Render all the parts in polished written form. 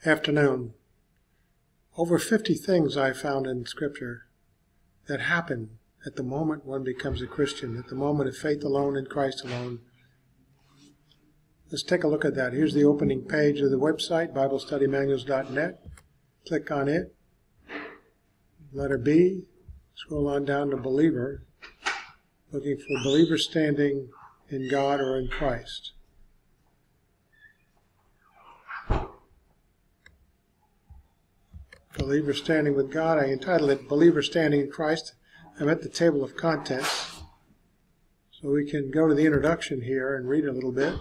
Afternoon. Over 50 things I found in Scripture that happen at the moment one becomes a Christian, at the moment of faith alone in Christ alone. Let's take a look at that. Here's the opening page of the website, BibleStudyManuals.net. Click on it. Letter B. Scroll on down to believer, looking for believers standing in God or in Christ. Believer standing with God. I entitled it Believer Standing in Christ. I'm at the table of contents. So we can go to the introduction here and read a little bit.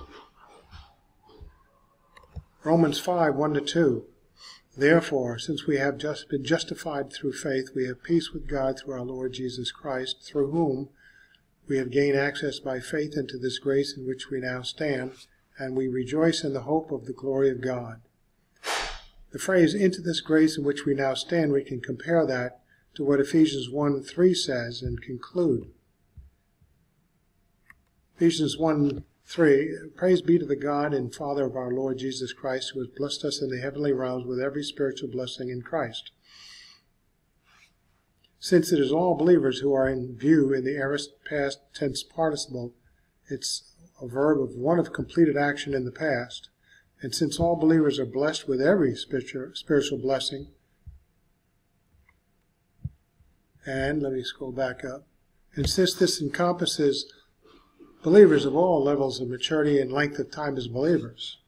Romans 5, 1-2. Therefore, since we have just been justified through faith, we have peace with God through our Lord Jesus Christ, through whom we have gained access by faith into this grace in which we now stand, and we rejoice in the hope of the glory of God. The phrase, into this grace in which we now stand, we can compare that to what Ephesians 1:3 says and conclude. Ephesians 1:3, praise be to the God and Father of our Lord Jesus Christ, who has blessed us in the heavenly realms with every spiritual blessing in Christ. Since it is all believers who are in view in the aorist past tense participle, it's a verb of one of completed action in the past. And since all believers are blessed with every spiritual blessing, and let me scroll back up, and since this encompasses believers of all levels of maturity and length of time as believers,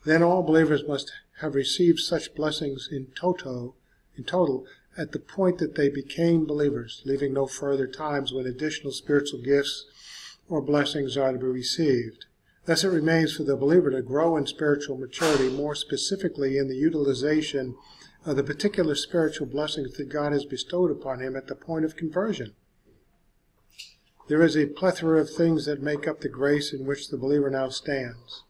then all believers must have received such blessings in total at the point that they became believers, leaving no further times when additional spiritual gifts or blessings are to be received. Thus it remains for the believer to grow in spiritual maturity, more specifically in the utilization of the particular spiritual blessings that God has bestowed upon him at the point of conversion. There is a plethora of things that make up the grace in which the believer now stands.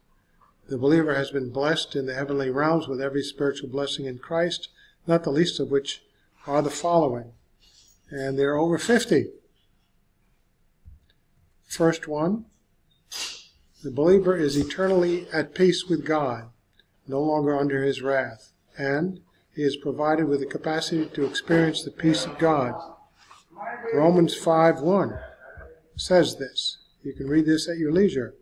The believer has been blessed in the heavenly realms with every spiritual blessing in Christ, not the least of which are the following. And there are over 50. First one, the believer is eternally at peace with God, no longer under his wrath, and he is provided with the capacity to experience the peace of God. Romans 5:1 says this. You can read this at your leisure.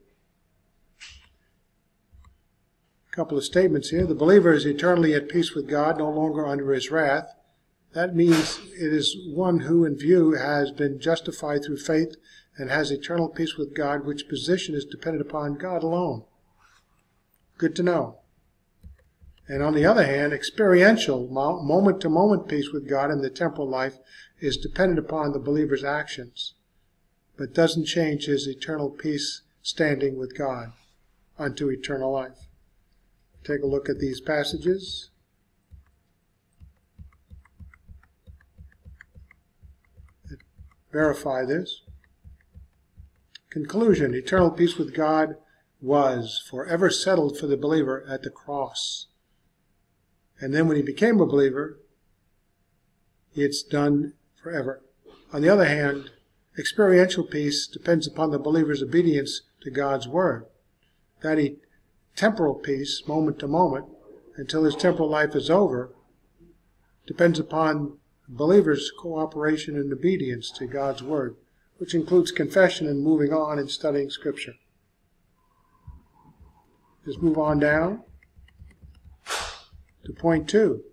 A couple of statements here. The believer is eternally at peace with God, no longer under his wrath. That means it is one who, in view, has been justified through faith and has eternal peace with God, which position is dependent upon God alone. Good to know. And on the other hand, experiential, moment-to-moment peace with God in the temporal life is dependent upon the believer's actions, but doesn't change his eternal peace standing with God unto eternal life. Take a look at these passages. That verify this. Conclusion, eternal peace with God was forever settled for the believer at the cross. And then when he became a believer, it's done forever. On the other hand, experiential peace depends upon the believer's obedience to God's word. That temporal peace, moment to moment, until his temporal life is over, depends upon the believer's cooperation and obedience to God's word, which includes confession and moving on and studying Scripture. Let's move on down to point 2.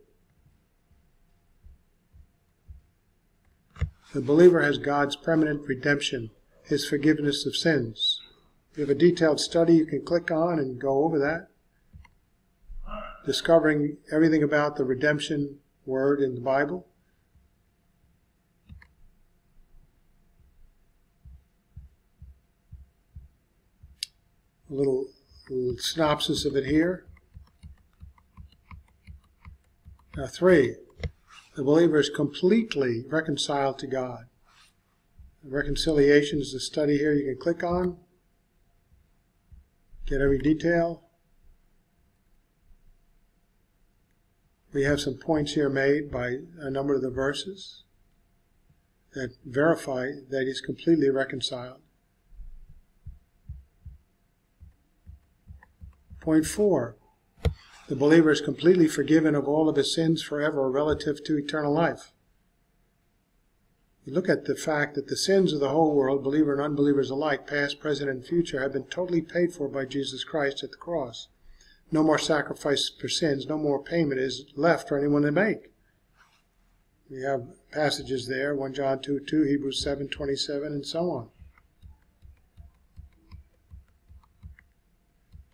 The believer has God's permanent redemption, his forgiveness of sins. If you have a detailed study you can click on and go over that, discovering everything about the redemption word in the Bible. A little synopsis of it here. Now 3, the believer is completely reconciled to God. Reconciliation is the study here you can click on. Get every detail. We have some points here made by a number of the verses that verify that he's completely reconciled. Point 4. The believer is completely forgiven of all of his sins forever relative to eternal life. You look at the fact that the sins of the whole world, believer and unbelievers alike, past, present, and future, have been totally paid for by Jesus Christ at the cross. No more sacrifice for sins, no more payment is left for anyone to make. We have passages there, 1 John 2:2, Hebrews 7:27, and so on.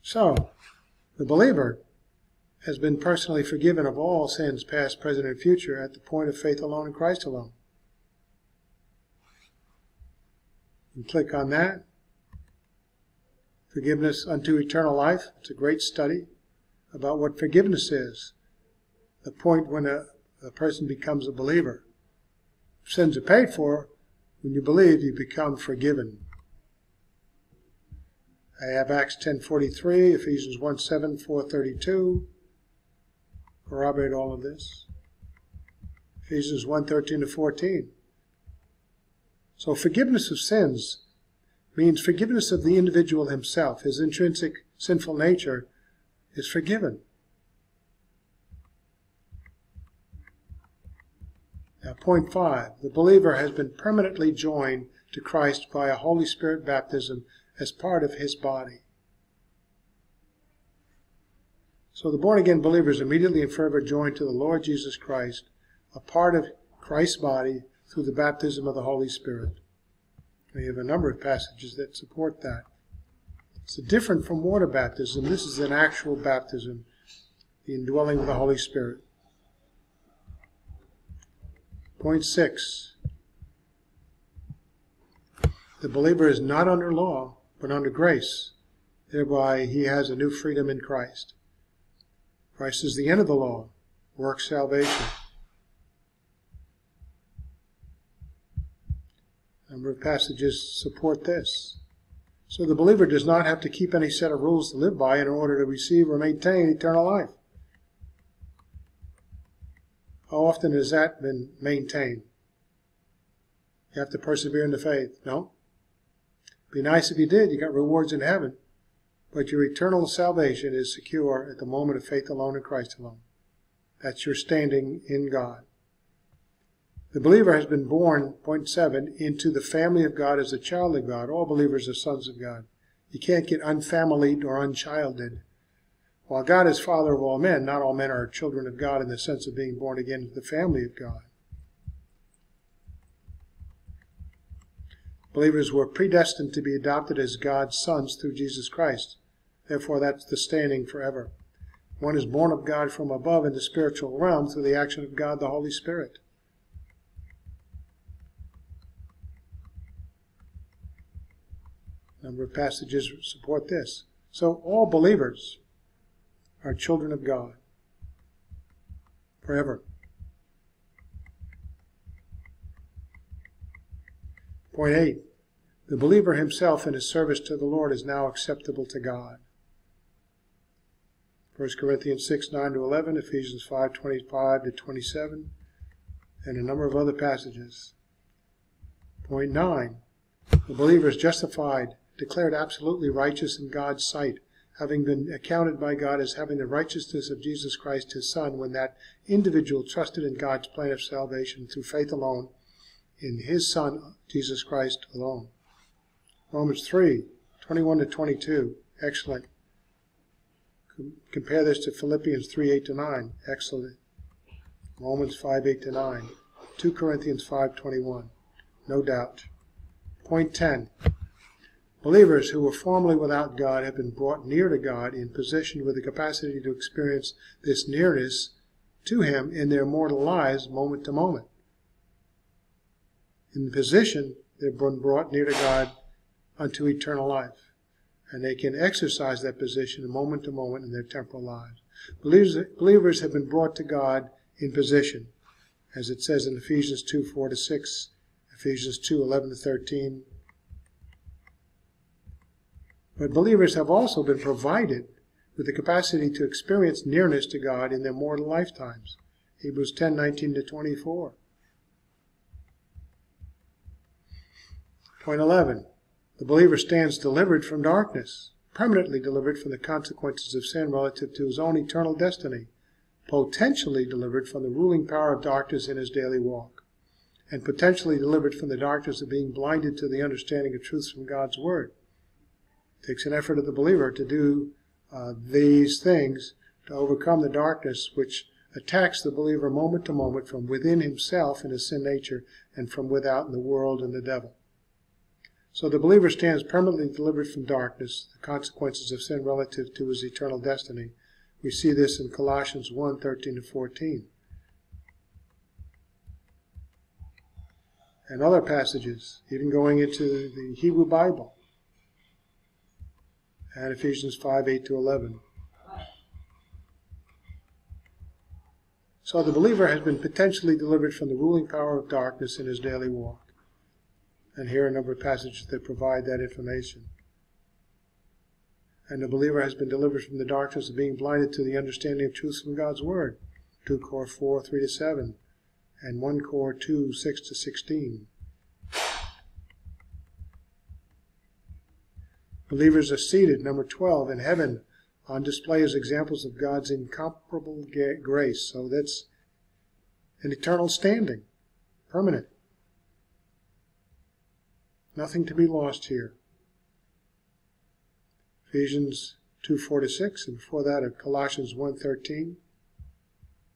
So, the believer has been personally forgiven of all sins, past, present, and future, at the point of faith alone in Christ alone. You click on that. Forgiveness unto eternal life. It's a great study about what forgiveness is. The point when a person becomes a believer. Sins are paid for. When you believe, you become forgiven. I have Acts 10:43, Ephesians 1:7, 4:32. Corroborate all of this. Ephesians 1:13-14. So forgiveness of sins means forgiveness of the individual himself. His intrinsic sinful nature is forgiven. Now, point 5. The believer has been permanently joined to Christ by a Holy Spirit baptism as part of his body. So the born-again believer is immediately and forever joined to the Lord Jesus Christ, a part of Christ's body, through the baptism of the Holy Spirit. We have a number of passages that support that. It's different from water baptism. This is an actual baptism, the indwelling of the Holy Spirit. Point 6. The believer is not under law, but under grace. Thereby he has a new freedom in Christ. Christ is the end of the law, works salvation. A number of passages support this. So the believer does not have to keep any set of rules to live by in order to receive or maintain eternal life. How often has that been maintained? You have to persevere in the faith. No? Be nice if you did. You got rewards in heaven. But your eternal salvation is secure at the moment of faith alone in Christ alone. That's your standing in God. The believer has been born, point 7, into the family of God as a child of God. All believers are sons of God. You can't get unfamilied or unchilded. While God is Father of all men, not all men are children of God in the sense of being born again into the family of God. Believers were predestined to be adopted as God's sons through Jesus Christ. Therefore, that's the standing forever. One is born of God from above in the spiritual realm through the action of God the Holy Spirit. A number of passages support this. So all believers are children of God forever. Point 8. The believer himself in his service to the Lord is now acceptable to God. 1 Corinthians 6:9-11, Ephesians 5:25-27, and a number of other passages. Point 9. The believer is justified, declared absolutely righteous in God's sight, having been accounted by God as having the righteousness of Jesus Christ, his Son, when that individual trusted in God's plan of salvation through faith alone, in his Son, Jesus Christ alone. Romans 3:21-22, excellent. Compare this to Philippians 3:8-9, excellent. Romans 5:8-9, 2 Corinthians 5:21, no doubt. Point 10. Believers who were formerly without God have been brought near to God in position with the capacity to experience this nearness to Him in their mortal lives moment to moment. In position, they've been brought near to God unto eternal life, and they can exercise that position moment to moment in their temporal lives. Believers have been brought to God in position, as it says in Ephesians 2:4-6, Ephesians 2:11-13. But believers have also been provided with the capacity to experience nearness to God in their mortal lifetimes. Hebrews 10:19-24. Point 11. The believer stands delivered from darkness. permanently delivered from the consequences of sin relative to his own eternal destiny, potentially delivered from the ruling power of darkness in his daily walk, and potentially delivered from the darkness of being blinded to the understanding of truths from God's Word. It takes an effort of the believer to do these things to overcome the darkness which attacks the believer moment to moment from within himself in his sin nature and from without in the world and the devil. So the believer stands permanently delivered from darkness, the consequences of sin relative to his eternal destiny. We see this in Colossians 1:13-14. And other passages, even going into the Hebrew Bible, and Ephesians 5:8-11. So the believer has been potentially delivered from the ruling power of darkness in his daily walk. And here are a number of passages that provide that information. And the believer has been delivered from the darkness of being blinded to the understanding of truth from God's Word. 2 Cor 4:3-7 and 1 Cor 2:6-16. Believers are seated, number 12, in heaven on display as examples of God's incomparable grace. So that's an eternal standing, permanent. Nothing to be lost here. Ephesians 2:4-6, and before that of Colossians 1:13.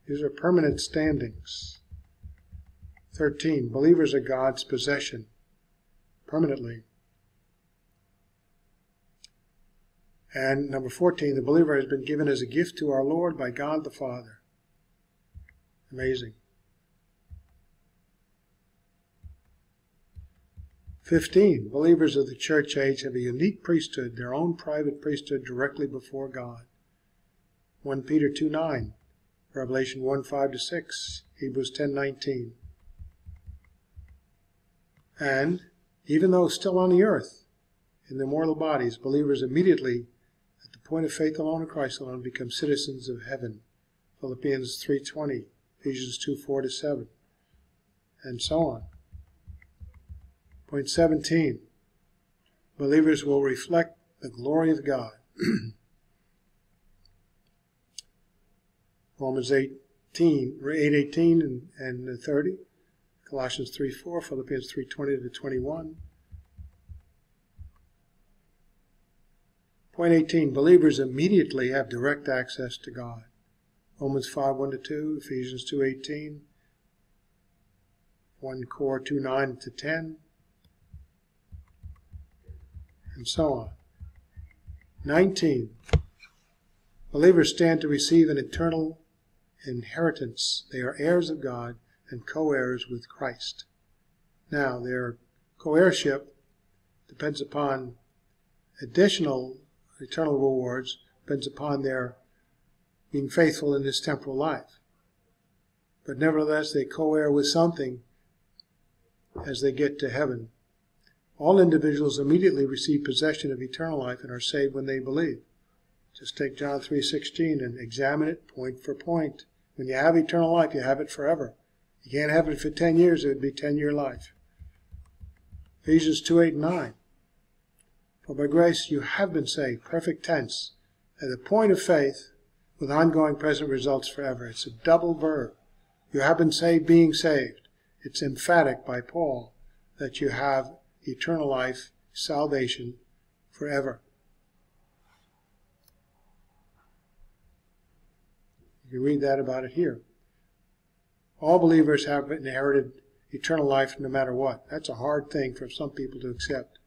These are permanent standings. 13, believers are God's possession, permanently. And number 14, the believer has been given as a gift to our Lord by God the Father. Amazing. 15, believers of the church age have a unique priesthood, their own private priesthood directly before God. 1 Peter 2:9, Revelation 1:5-6, Hebrews 10:19. And even though still on the earth, in their mortal bodies, believers immediately, at the point of faith alone in Christ alone, become citizens of heaven. Philippians 3:20, Ephesians 2:4-7, and so on. Point 17, believers will reflect the glory of God. Romans 8:18 and 30, Colossians 3:4, Philippians 3:20-21. Point 18, believers immediately have direct access to God. Romans 5:1-2, Ephesians 2:18, 1 Cor 2:9-10, and so on. 19, believers stand to receive an eternal inheritance. They are heirs of God and co-heirs with Christ. Now, their co-heirship depends upon additional eternal rewards, depends upon their being faithful in this temporal life. But nevertheless, they co-heir with something as they get to heaven. All individuals immediately receive possession of eternal life and are saved when they believe. Just take John 3:16 and examine it point for point. When you have eternal life, you have it forever. You can't have it for 10 years, it would be 10-year life. Ephesians 2:8-9. For by grace you have been saved, perfect tense, at the point of faith, with ongoing present results forever. It's a double verb. You have been saved, being saved. It's emphatic by Paul that you have eternal life, salvation, forever. You can read that about it here. All believers have inherited eternal life no matter what. That's a hard thing for some people to accept.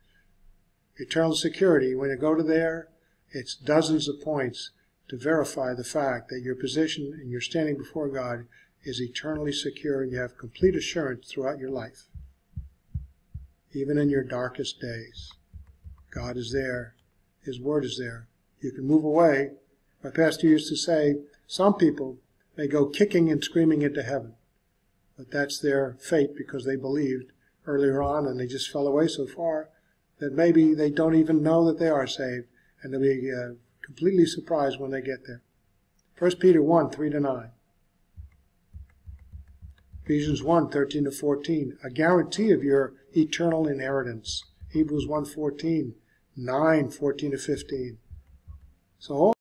Eternal security, when you go to there, it's dozens of points to verify the fact that your position and your standing before God is eternally secure and you have complete assurance throughout your life. Even in your darkest days, God is there. His Word is there. You can move away. My pastor used to say, some people may go kicking and screaming into heaven, but that's their fate because they believed earlier on and they just fell away so far that maybe they don't even know that they are saved, and they'll be completely surprised when they get there. 1 Peter 1:3-9. Ephesians 1:13-14, a guarantee of your eternal inheritance. Hebrews 1:14, 9, 14 to 15. So